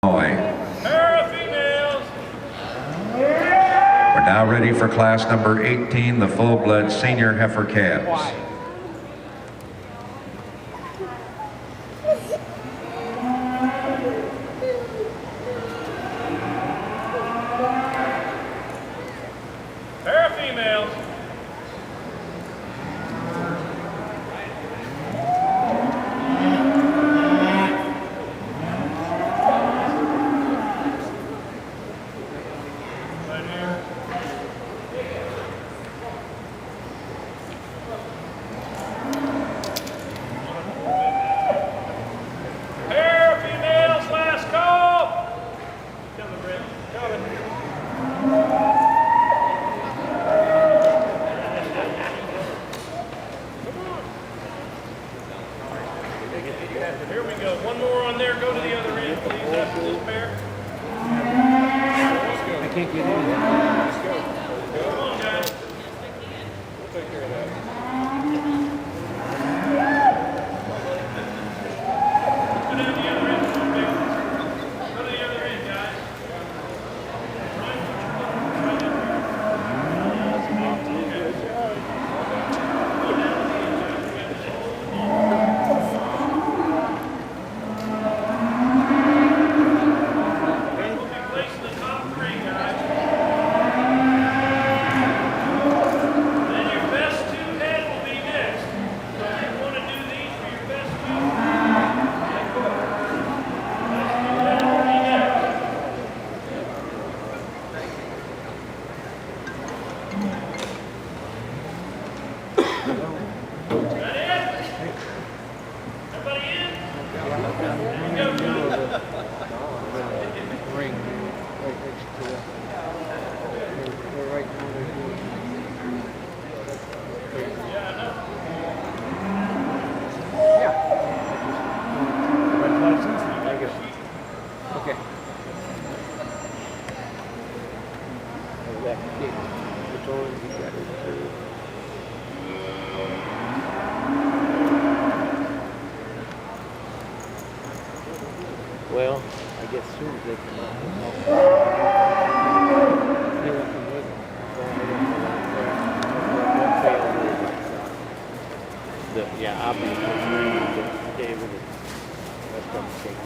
We're now ready for class number 18, the full-blood senior heifer calves. Pair of females. Pair of females, last call. Coming, Brent. Coming. Here we go. One more on there. Go to the other end, please, after this pair. I can't get in. Let's go. Come on, guys. We'll take care of that. Go down the other end, come on, baby. Go to the other end, guys. Right, right up here. Okay. Go down to the end, guys. We got this all. We'll be placing the top three, guys. Then your best two head will be next. So if you want to do these for your best two, best two head will be next. Is that it? Everybody in? Here we go, Joe. Ring. Right next to it. They're right now. Yeah, I know. Okay. That kick. It's on. You got it. Well, I guess soon as they come out, they're up and with them. Yeah, I'll be with David. That's going to take me.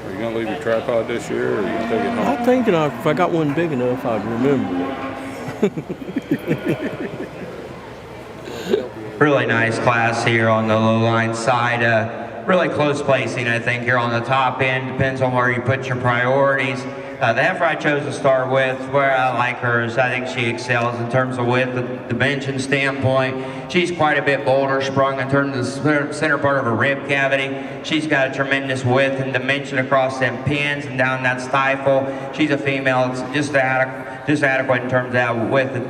Are you gonna leave your tripod this year, or are you gonna take it home? I'm thinking if I got one big enough, I'd remember it. Really nice class here on the low line side. Really close placing, I think, here on the top end. Depends on where you put your priorities. The heifer I chose to start with, where I like her, is I think she excels in terms of width, the dimension standpoint. She's quite a bit bolder sprung in terms of the center part of her rib cavity. She's got a tremendous width and dimension across them pins and down that stifle. She's a female. It's just adequate in terms of that with the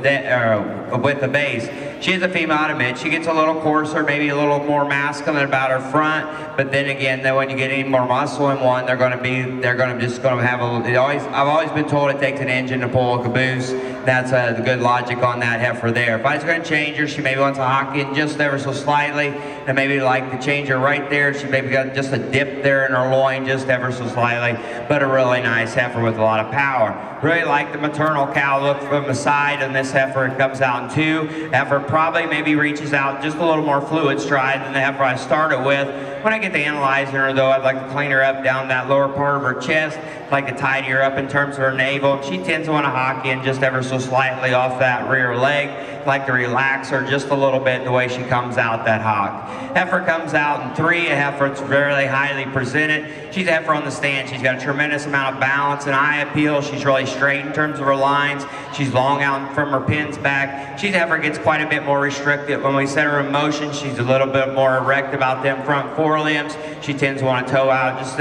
base. She is a female, I admit. She gets a little coarser, maybe a little more masculine about her front. But then again, when you get any more muscle in one, they're going to have a. I've always been told it takes an engine to pull a caboose. That's the good logic on that heifer there. If I was going to change her, she maybe wants to hock in just ever so slightly, and maybe like to change her right there. She maybe got just a dip there in her loin, just ever so slightly. But a really nice heifer with a lot of power. Really like the maternal cow look from the side on this heifer. It comes out in two. Heifer probably maybe reaches out just a little more fluid stride than the heifer I started with. When I get to analyzing her though, I'd like to clean her up down that lower part of her chest. I'd like to tidy her up in terms of her navel. She tends to want to hock in just ever so slightly off that rear leg. like to relax her just a little bit the way she comes out that hock. Heifer comes out in 3, a heifer that's very highly presented. She's a heifer on the stand. She's got a tremendous amount of balance and eye appeal. She's really straight in terms of her lines. She's long out from her pins back. She's a heifer gets quite a bit more restricted. When we set her in motion, she's a little bit more erect about them front forelimbs. She tends to want to toe out just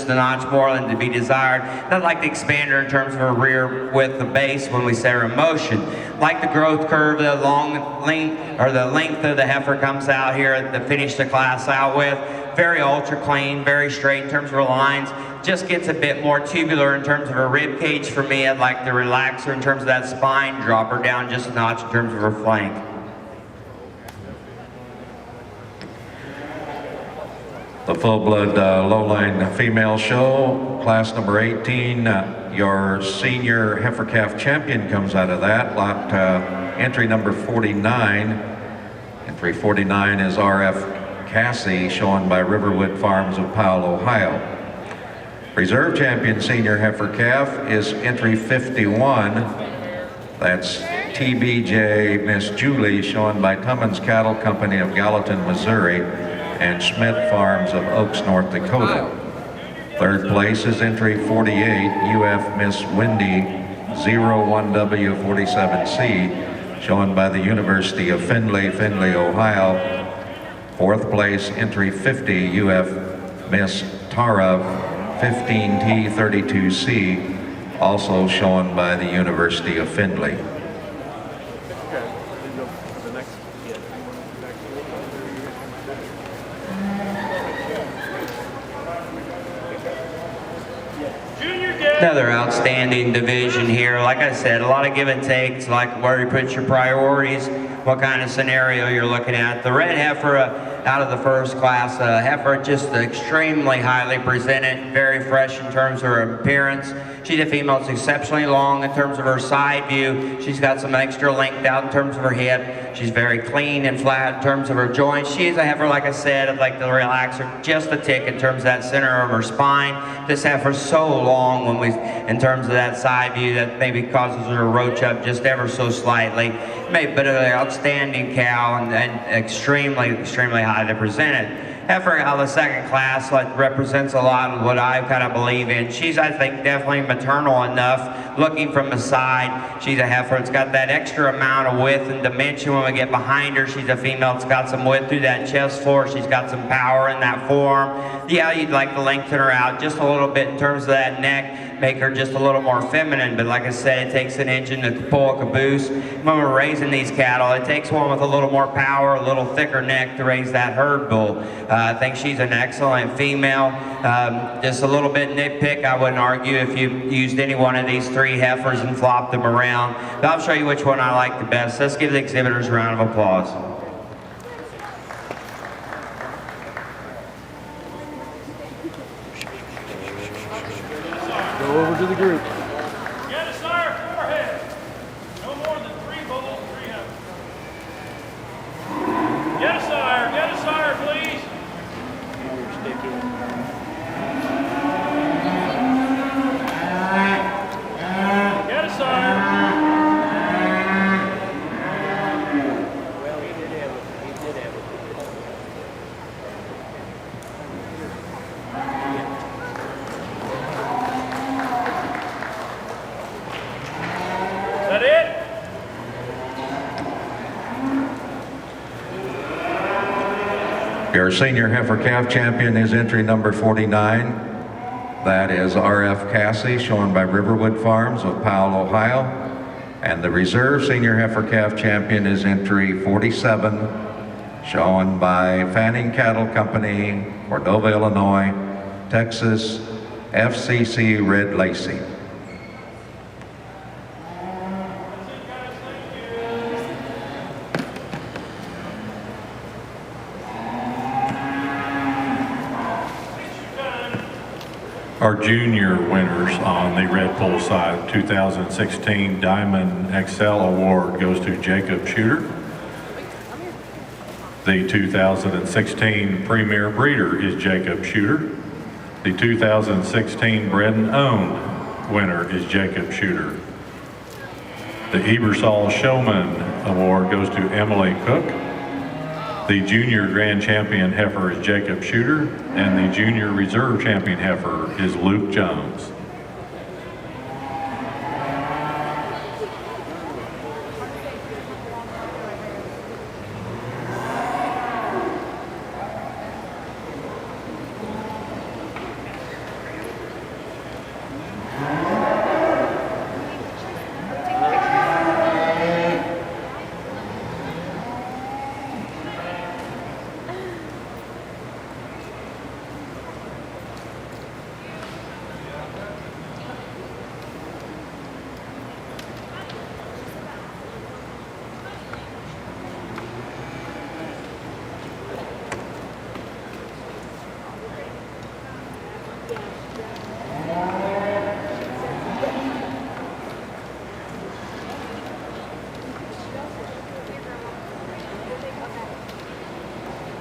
a notch more than to be desired. I'd like to expand her in terms of her rear width of base when we set her in motion. Like the growth curve, the length of the heifer comes out here to finish the class out with. Very ultra clean, very straight in terms of her lines. Just gets a bit more tubular in terms of her rib cage for me. I'd like to relax her in terms of that spine, drop her down just a notch in terms of her flank. The full-blood low-line female show, class number 18. Your senior heifer calf champion comes out of that. Lot entry number 49. Entry 49 is R.F. Cassie, shown by Riverwood Farms of Powell, Ohio. Reserve champion senior heifer calf is entry 51. That's TBJ Miss Julie, shown by Tummins Cattle Company of Gallatin, Missouri, and Schmidt Farms of Oaks, North Dakota. Third place is entry 48, UF Miss Wendy 01W47C, shown by the University of Findlay, Ohio. Fourth place, entry 50, UF Miss Tara 15T32C, also shown by the University of Findlay. Another outstanding division here. Like I said, a lot of give and takes, like where you put your priorities, what kind of scenario you're looking at. The red heifer out of the first class, heifer just extremely highly presented, very fresh in terms of her appearance. She's a female that's exceptionally long in terms of her side view. She's got some extra length out in terms of her hip. She's very clean and flat in terms of her joints. She's a heifer, like I said, I'd like to relax her just a tick in terms of that center of her spine. This heifer's so long in terms of that side view that maybe causes her to roach up just ever so slightly. But an outstanding cow and extremely highly presented. Heifer out of the second class represents a lot of what I kind of believe in. She's, I think, definitely maternal enough. Looking from the side, she's a heifer that's got that extra amount of width and dimension when we get behind her. She's a female that's got some width through that chest floor. She's got some power in that forearm. Yeah, you'd like to lengthen her out just a little bit in terms of that neck, make her just a little more feminine. But like I said, it takes an engine to pull a caboose. When we're raising these cattle, it takes one with a little more power, a little thicker neck to raise that herd bull. I think she's an excellent female. Just a little bit nitpick, I wouldn't argue if you used any one of these three heifers and flopped them around. But I'll show you which one I like the best. Let's give the exhibitors a round of applause. Go over to the group. Get a sire, forehead. No more than 3 bulls, 3 heifers. Get a sire, please. Get a sire. Well, he did have it. Is that it? Your senior heifer calf champion is entry number 49. That is R.F. Cassie, shown by Riverwood Farms of Powell, Ohio. And the reserve senior heifer calf champion is entry 47, shown by Fanning Cattle Company, Cordova, Illinois, Texas, FCC Red Lacey. Our junior winners on the Red Bull side, 2016 Diamond XL Award goes to Jacob Shooter. The 2016 Premier Breeder is Jacob Shooter. The 2016 Bred and Owned winner is Jacob Shooter. The Ebersol Showman award goes to Emily Cook. The junior grand champion heifer is Jacob Shooter, and the junior reserve champion heifer is Luke Jones.